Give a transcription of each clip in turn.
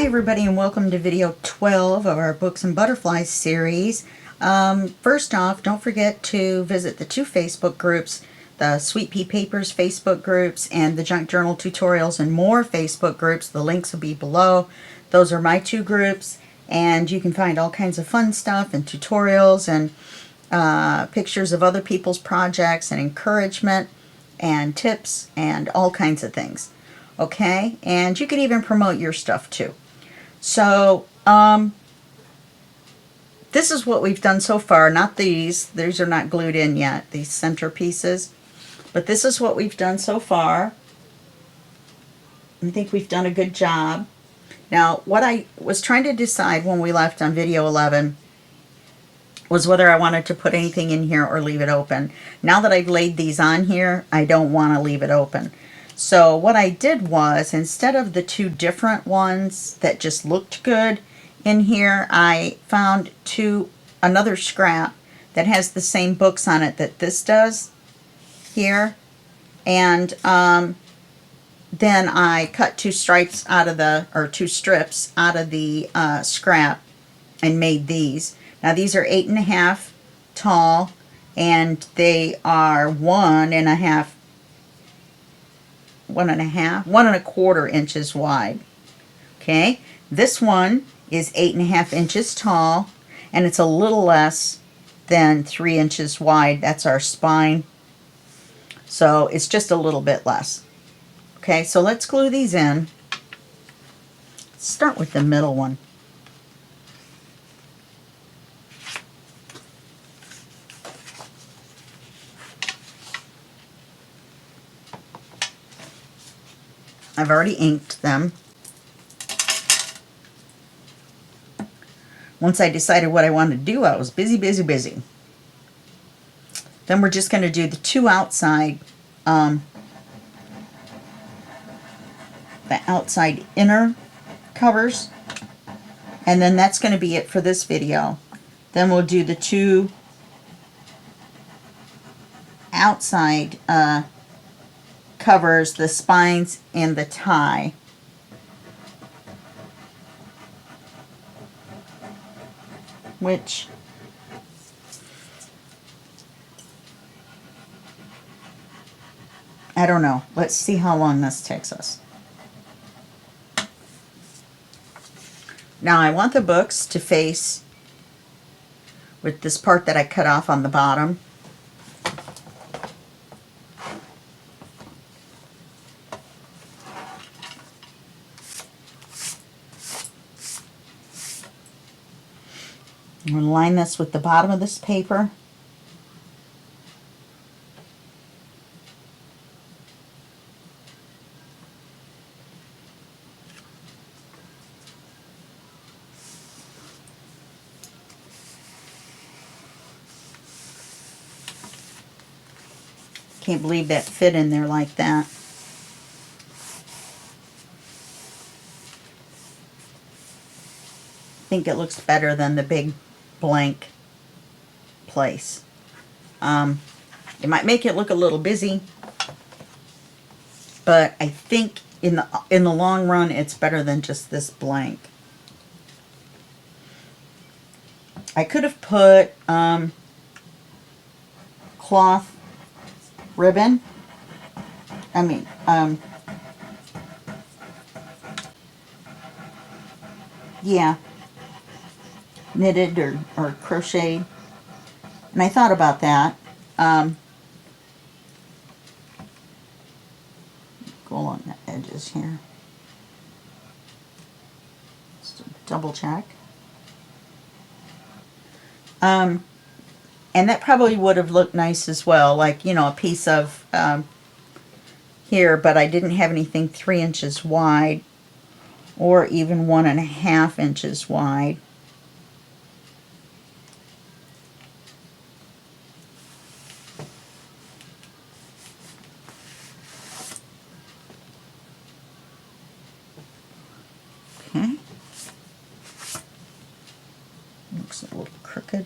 Hi everybody, and welcome to video 12 of our Books and Butterflies series. First off, don't forget to visit the two Facebook groups, the Sweet Pea Papers Facebook groups and the Junk Journal Tutorials and More Facebook groups. The links will be below. Those are my two groups, and you can find all kinds of fun stuff and tutorials and pictures of other people's projects and encouragement and tips and all kinds of things. Okay, and you can even promote your stuff too. So, this is what we've done so far. Not these. These are not glued in yet, these center pieces. But this is what we've done so far. I think we've done a good job. Now, what I was trying to decide when we left on video 11 was whether I wanted to put anything in here or leave it open. Now that I've laid these on here, I don't want to leave it open. So what I did was, instead of the two different ones that just looked good in here, I found another scrap that has the same books on it that this does here. And then I cut two strips out of the scrap and made these. Now these are 8.5 tall, and they are 1.25 inches wide. Okay, this one is 8.5 inches tall, and it's a little less than 3 inches wide. That's our spine, so it's just a little bit less. Okay, so let's glue these in. Let's start with the middle one. I've already inked them. Once I decided what I wanted to do, I was busy. Then we're just going to do the two outside, the outside inner covers, and then that's going to be it for this video. Then we'll do the two outside covers, the spines and the tie. Which I don't know. Let's see how long this takes us. Now I want the books to face with this part that I cut off on the bottom. I'm going to line this with the bottom of this paper. Can't believe that fit in there like that. I think it looks better than the big blank place. It might make it look a little busy, but I think in the long run it's better than just this blank. I could have put cloth ribbon. Yeah, knitted or crocheted, and I thought about that. Go along the edges here. Just double check. And that probably would have looked nice as well, like, you know, a piece of here, but I didn't have anything 3 inches wide or even 1.5 inches wide. Okay. Looks a little crooked.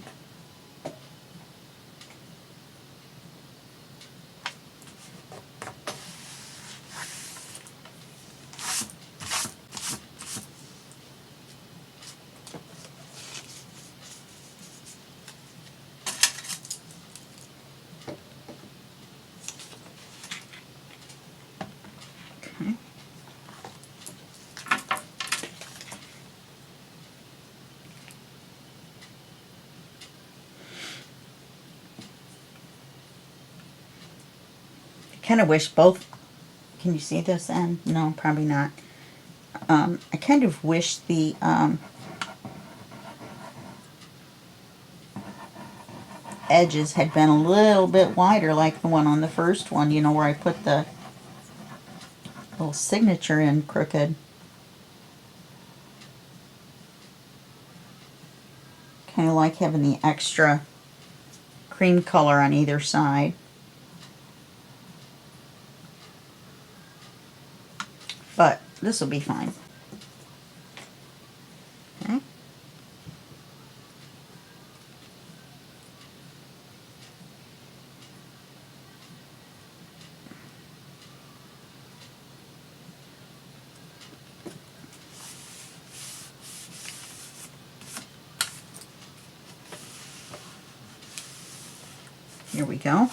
kind of wish both, can you see this end? No, probably not. I kind of wish the edges had been a little bit wider like the one on the first one, you know, where I put the little signature in crooked. Kind of like having the extra cream color on either side. But this will be fine. Okay. Here we go.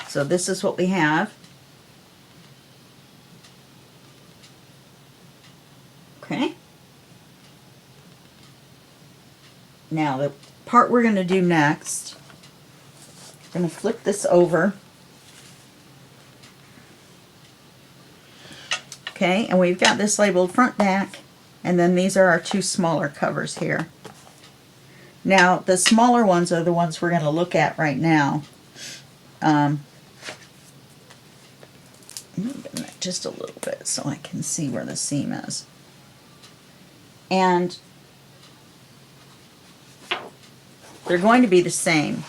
So this is what we have. Okay. Now the part we're going to do next, I'm going to flip this over. Okay, and we've got this labeled front back, and then these are our two smaller covers here. Now the smaller ones are the ones we're going to look at right now. Just a little bit so I can see where the seam is. And they're going to be the same.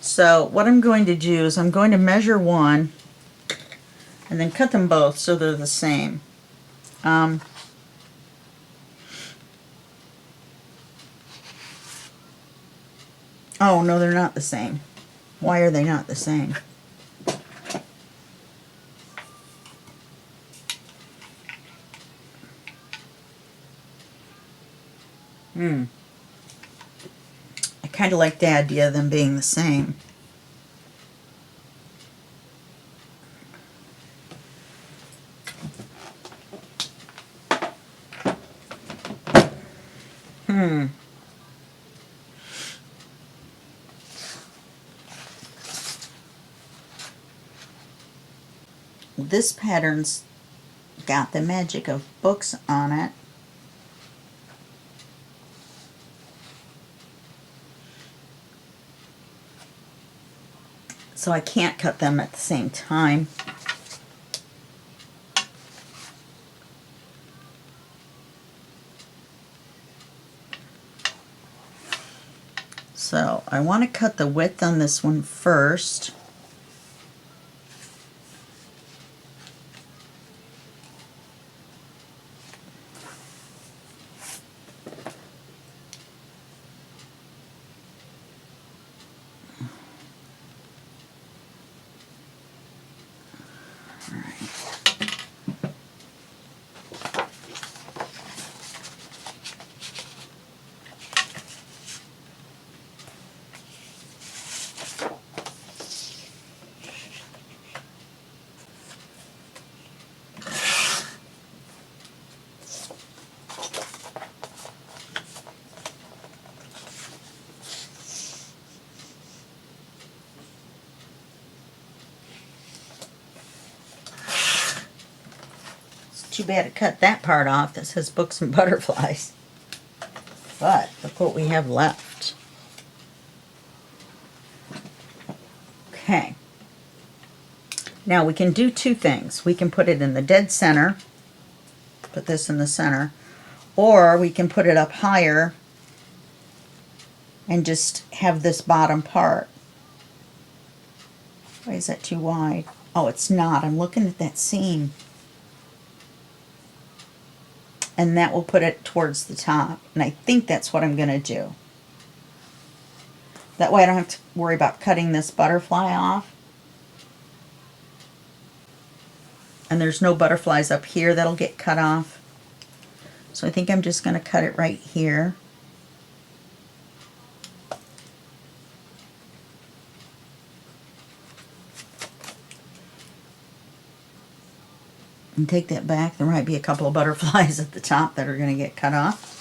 So what I'm going to do is I'm going to measure one and then cut them both so they're the same. Oh no, they're not the same. Why are they not the same? I kind of like the idea of them being the same. This pattern's got the magic of books on it. So I can't cut them at the same time. So I want to cut the width on this one first. Too bad to cut that part off that says books and butterflies. But look what we have left. Okay. Now we can do two things. We can put it in the dead center, put this in the center, or we can put it up higher and just have this bottom part. Why is that too wide? Oh, it's not. I'm looking at that seam. And that will put it towards the top. And I think that's what I'm going to do. That way I don't have to worry about cutting this butterfly off. And there's no butterflies up here that'll get cut off. So I think I'm just going to cut it right here. And take that back. There might be a couple of butterflies at the top that are going to get cut off.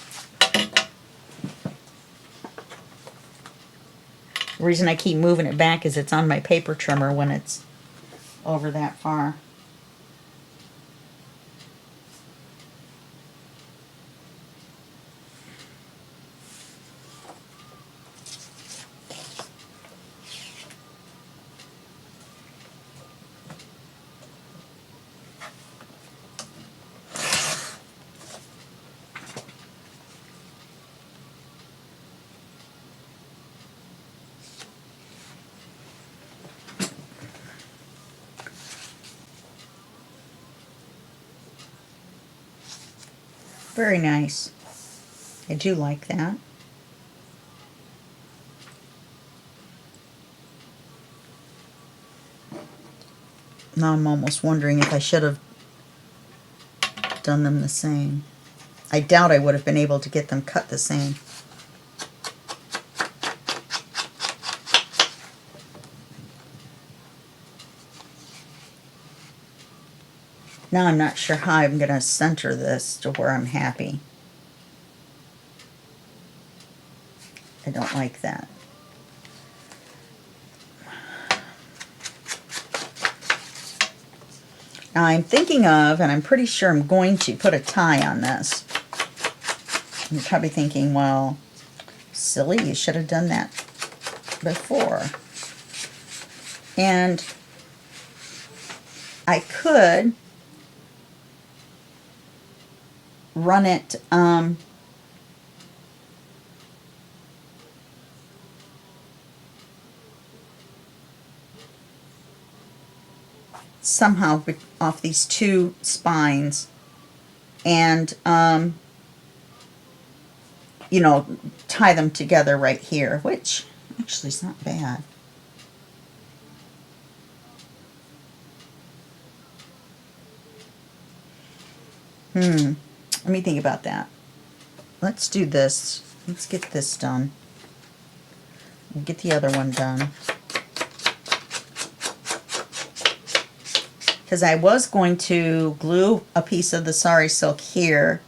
The reason I keep moving it back is it's on my paper trimmer when it's over that far. Very nice. I do like that. Now I'm almost wondering if I should have done them the same. I doubt I would have been able to get them cut the same. Now I'm not sure how I'm going to center this to where I'm happy. I don't like that. Now I'm thinking of, and I'm pretty sure I'm going to put a tie on this. You're probably thinking, well, silly, you should have done that before. And I could run it somehow off these two spines and you know, tie them together right here, which actually is not bad. Let me think about that. Let's do this. Let's get this done. We'll get the other one done. Because I was going to glue a piece of the sari silk here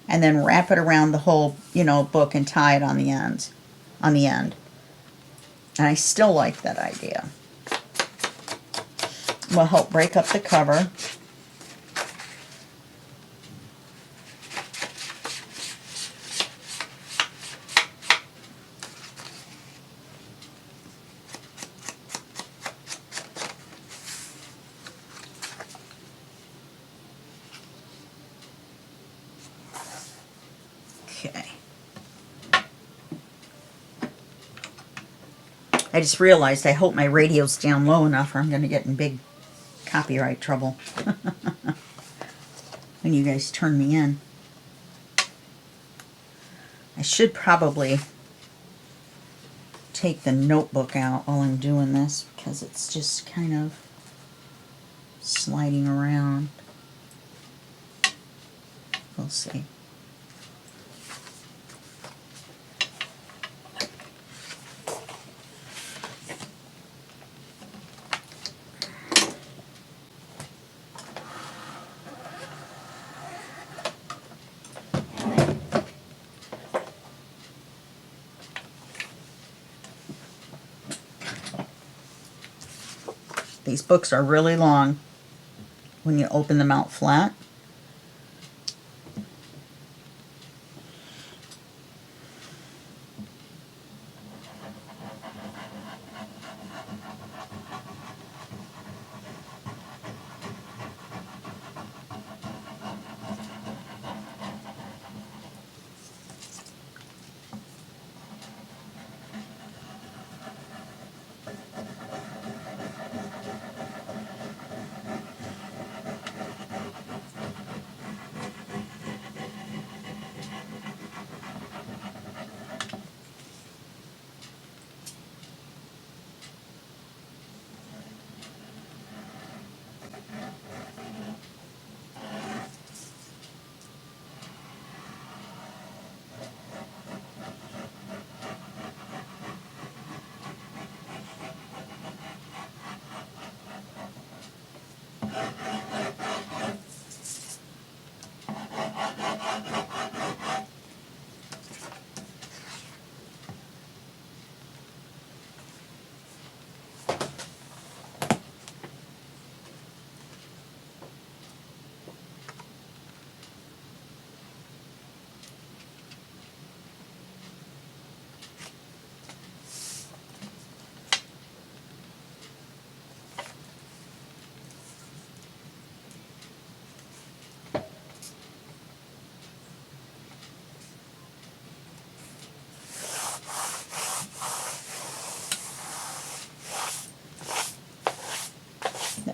and then wrap it around the whole, you know, book and tie it on the end. And I still like that idea. Will help break up the cover. Okay. I just realized I hope my radio's down low enough or I'm going to get in big copyright trouble when you guys turn me in. I should probably take the notebook out while I'm doing this because it's just kind of sliding around. We'll see. These books are really long when you open them out flat.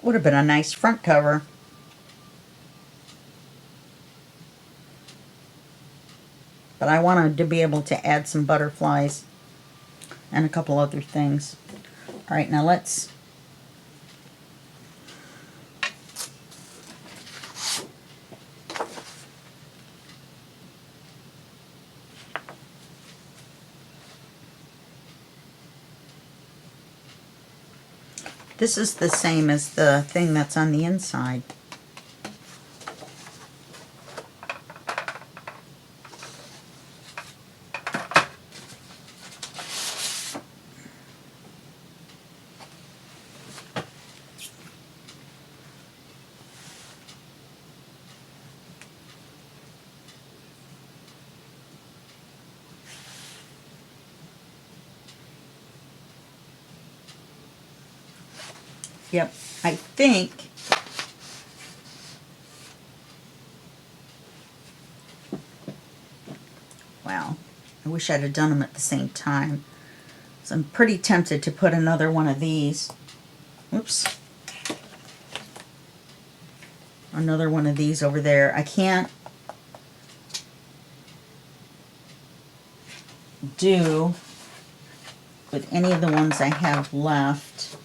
That would have been a nice front cover. But I wanted to be able to add some butterflies and a couple other things. All right, now let's this is the same as the thing that's on the inside. Yep, I think wow, I wish I'd have done them at the same time. So I'm pretty tempted to put another one of these. Oops. Another one of these over there. I can't do with any of the ones I have left.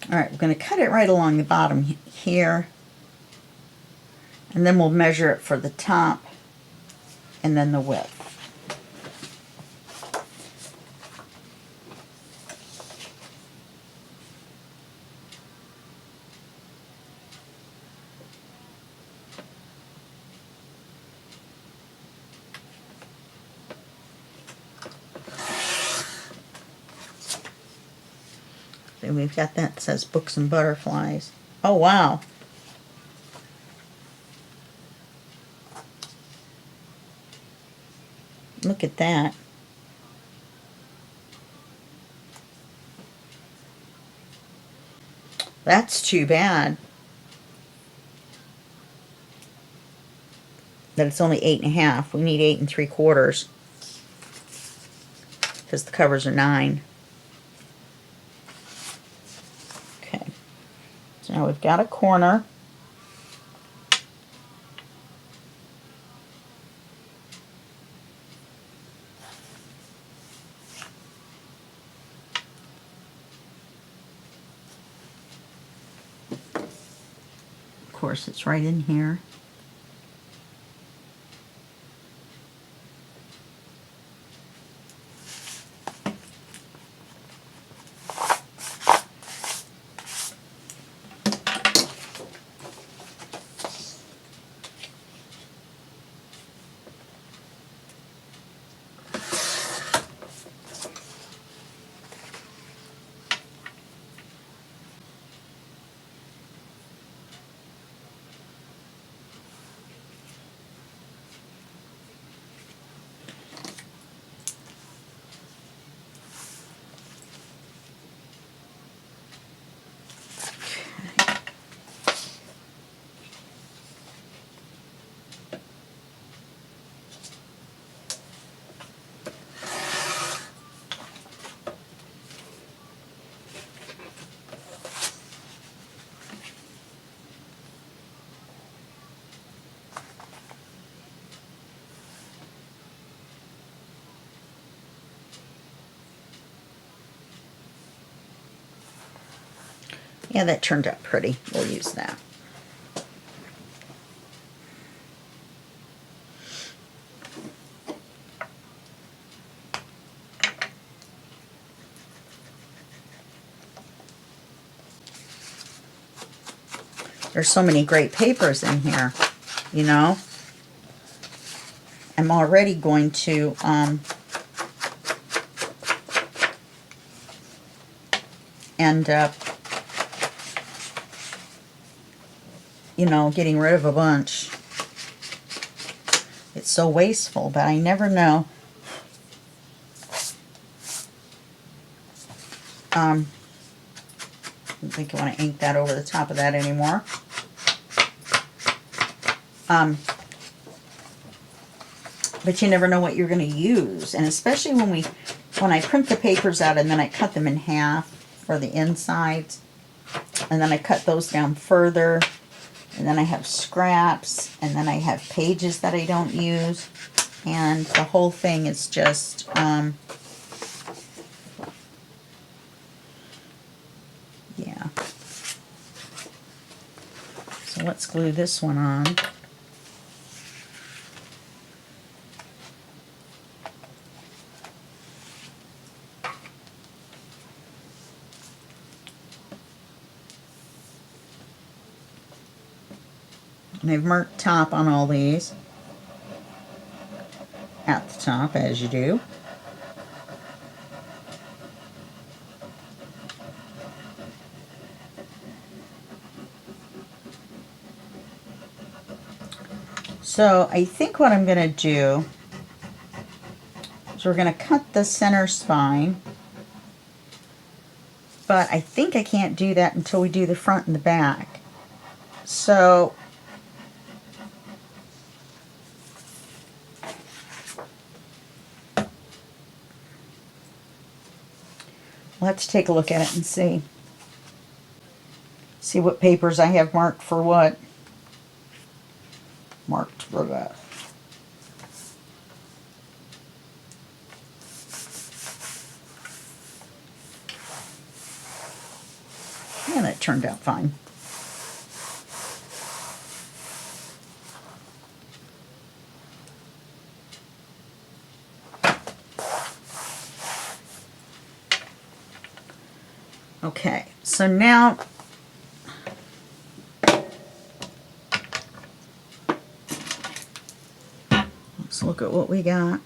All right, we're going to cut it right along the bottom here, and then we'll measure it for the top and then the width. So we've got that says books and butterflies. Oh, wow. Look at that. That's too bad that it's only 8.5. We need 8 3/4 because the covers are 9. Okay. So now we've got a corner. Of course, it's right in here. Yeah, that turned out pretty. We'll use that. There's so many great papers in here, you know. I'm already going to end up, you know, getting rid of a bunch. It's so wasteful, but I never know. I don't think I want to ink that over the top of that anymore. But you never know what you're going to use, and especially when I print the papers out and then I cut them in half for the insides, and then I cut those down further, and then I have scraps, and then I have pages that I don't use, and the whole thing is just yeah. So let's glue this one on. And I've marked top on all these. At the top, as you do. So I think what I'm going to do is we're going to cut the center spine. But I think I can't do that until we do the front and the back. So let's take a look at it and see. See what papers I have marked for what. Marked for that. Yeah, that turned out fine. Okay, so now let's look at what we got.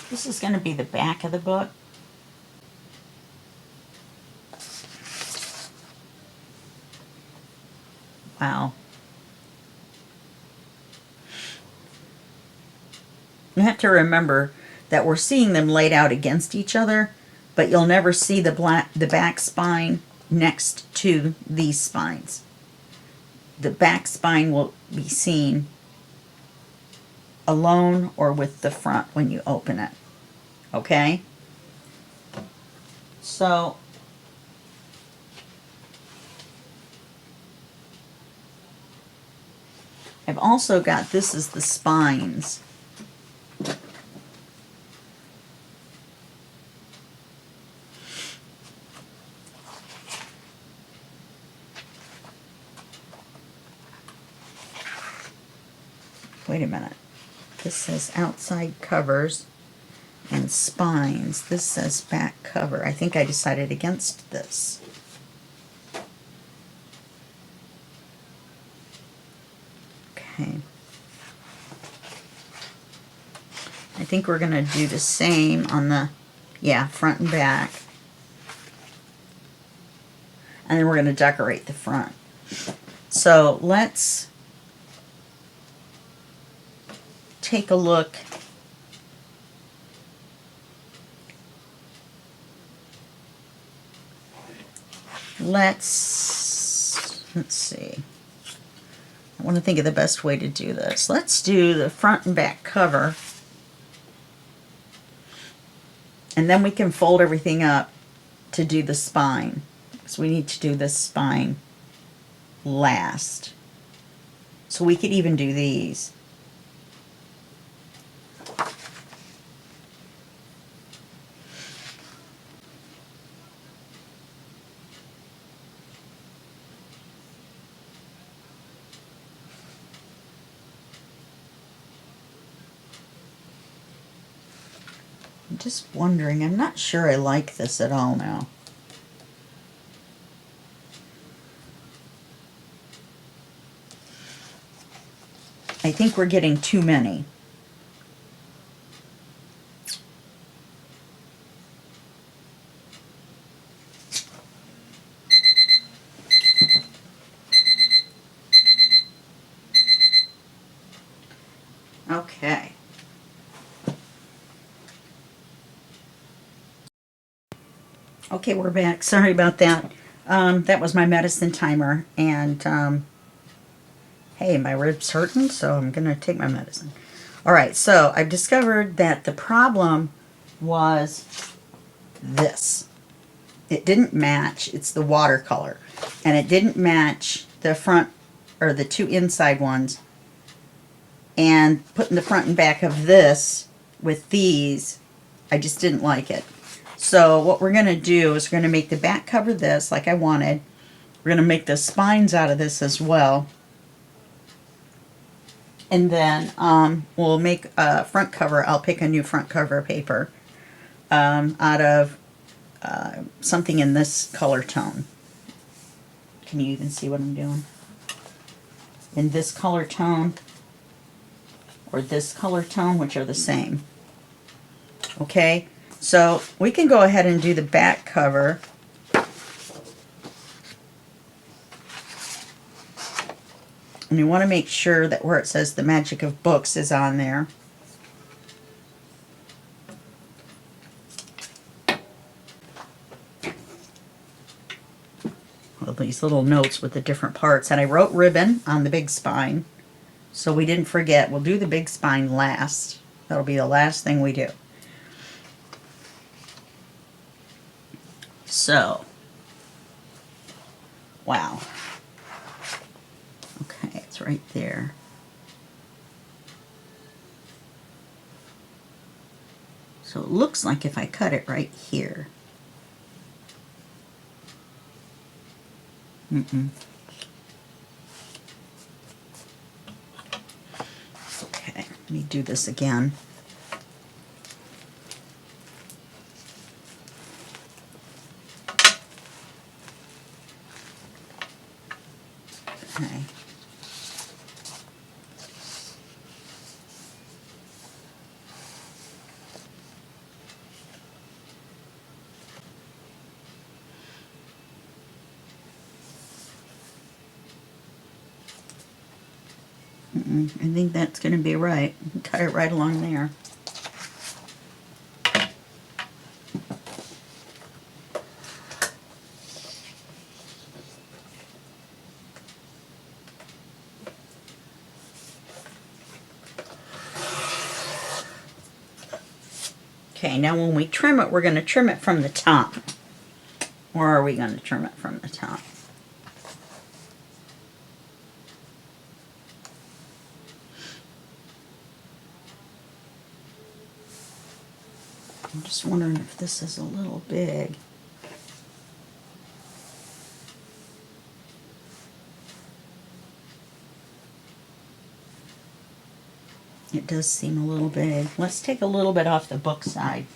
This is going to be the back of the book. Wow. You have to remember that we're seeing them laid out against each other, but you'll never see the back spine next to these spines. The back spine will be seen alone or with the front when you open it. Okay? So I've also got, this is the spines. Wait a minute. This says outside covers and spines. This says back cover. I think I decided against this. Okay. I think we're going to do the same on the, yeah, front and back. And then we're going to decorate the front. So let's take a look. Let's see. I want to think of the best way to do this. Let's do the front and back cover. And then we can fold everything up to do the spine. So we need to do this spine last. So we could even do these. I'm just wondering, I'm not sure I like this at all now. I think we're getting too many. Okay. Okay, we're back. Sorry about that. That was my medicine timer, and hey, my ribs hurting, so I'm gonna take my medicine. All right, so I've discovered that the problem was this. It didn't match. It's the watercolor, and it didn't match the front or the two inside ones. And putting the front and back of this with these, I just didn't like it. So what we're going to do is we're going to make the back cover this like I wanted. We're going to make the spines out of this as well. And then we'll make a front cover. I'll pick a new front cover paper out of something in this color tone. Can you even see what I'm doing? In this color tone or this color tone, which are the same. Okay, so we can go ahead and do the back cover. And you want to make sure that where it says The Magic of Books is on there. Well, these little notes with the different parts. And I wrote ribbon on the big spine, so we didn't forget. We'll do the big spine last. That'll be the last thing we do. So, wow. Okay, it's right there. So it looks like if I cut it right here. Okay, let me do this again. Okay. I think that's going to be right. Cut it right along there. Okay, now when we trim it, we're going to trim it from the top. Or are we going to trim it from the top? I'm just wondering if this is a little big. It does seem a little big. Let's take a little bit off the book side.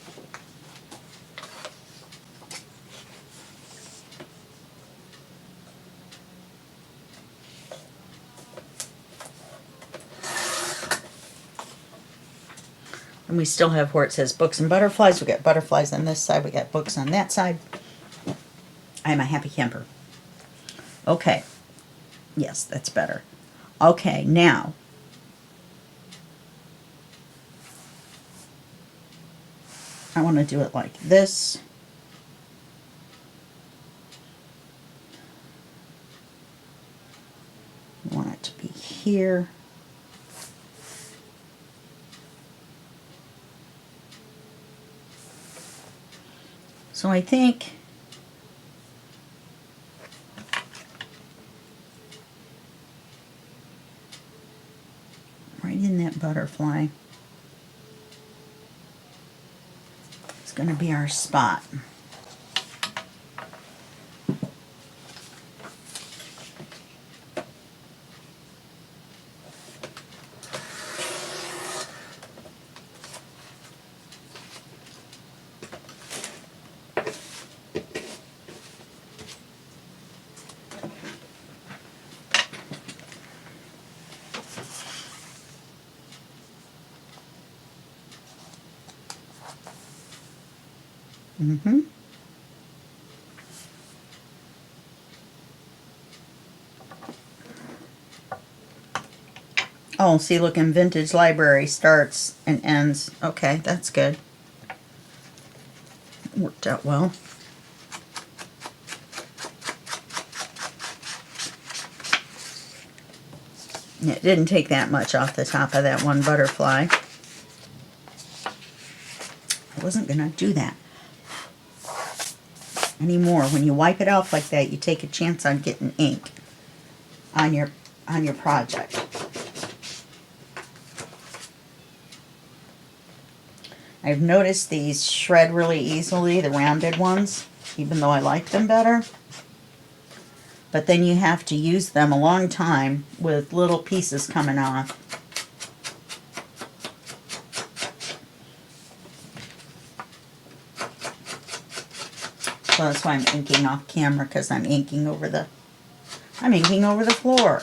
And we still have where it says books and butterflies. We got butterflies on this side. We got books on that side. I'm a happy camper. Okay. Yes, that's better. Okay, now. I want to do it like this. I want it to be here. So I think right in that butterfly is going to be our spot. Mm-hmm. Oh, see, look, in Vintage Library starts and ends. Okay, that's good. Worked out well. It didn't take that much off the top of that one butterfly. I wasn't going to do that anymore. When you wipe it off like that, you take a chance on getting ink on your project. I've noticed these shred really easily, the rounded ones, even though I like them better. But then you have to use them a long time with little pieces coming off. So that's why I'm inking off camera, because I'm inking over the floor.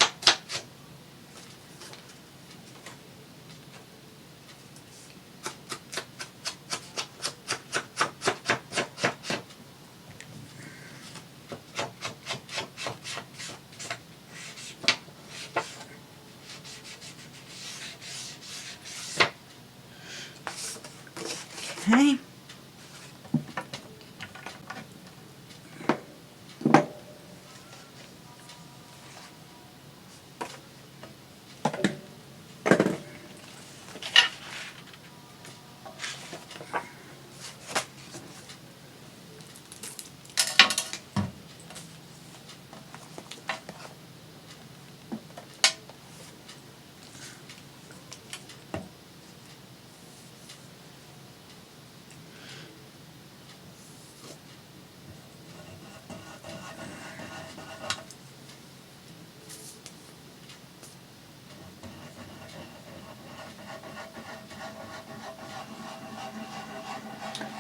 Okay.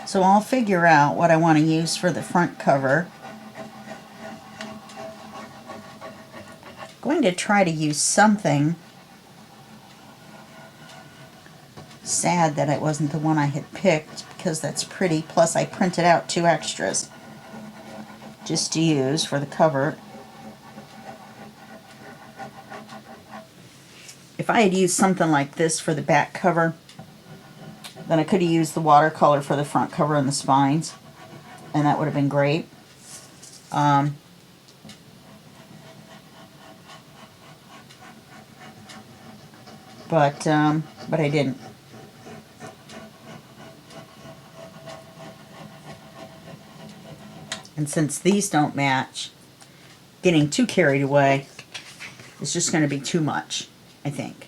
So I'll figure out what I want to use for the front cover. I'm going to try to use something. Sad that it wasn't the one I had picked, because that's pretty. Plus I printed out 2 extras just to use for the cover. If I had used something like this for the back cover, then I could have used the watercolor for the front cover and the spines, and that would have been great. But I didn't. And since these don't match, getting too carried away is just going to be too much, I think.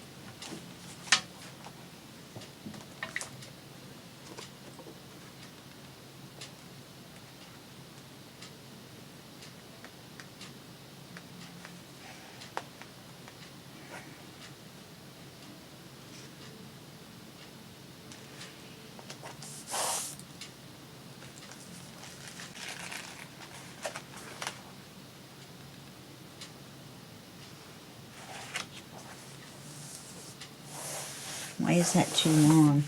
Why is that too long?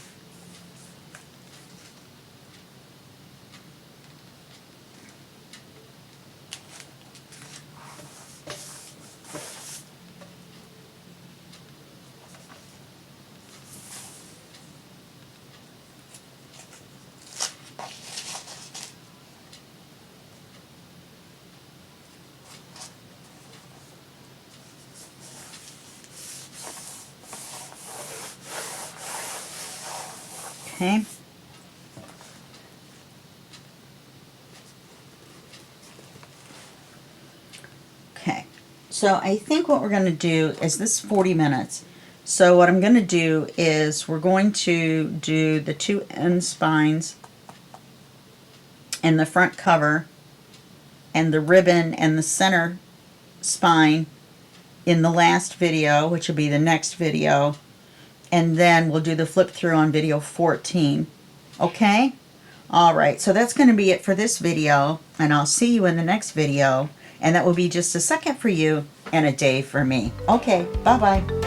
Okay. Okay. So I think what we're going to do is this 40 minutes. So what I'm going to do is we're going to do the 2 end spines and the front cover and the ribbon and the center spine in the last video, which will be the next video. And then we'll do the flip through on video 14. Okay? Alright, so that's going to be it for this video, and I'll see you in the next video, and that will be just a second for you and a day for me. Okay, bye-bye.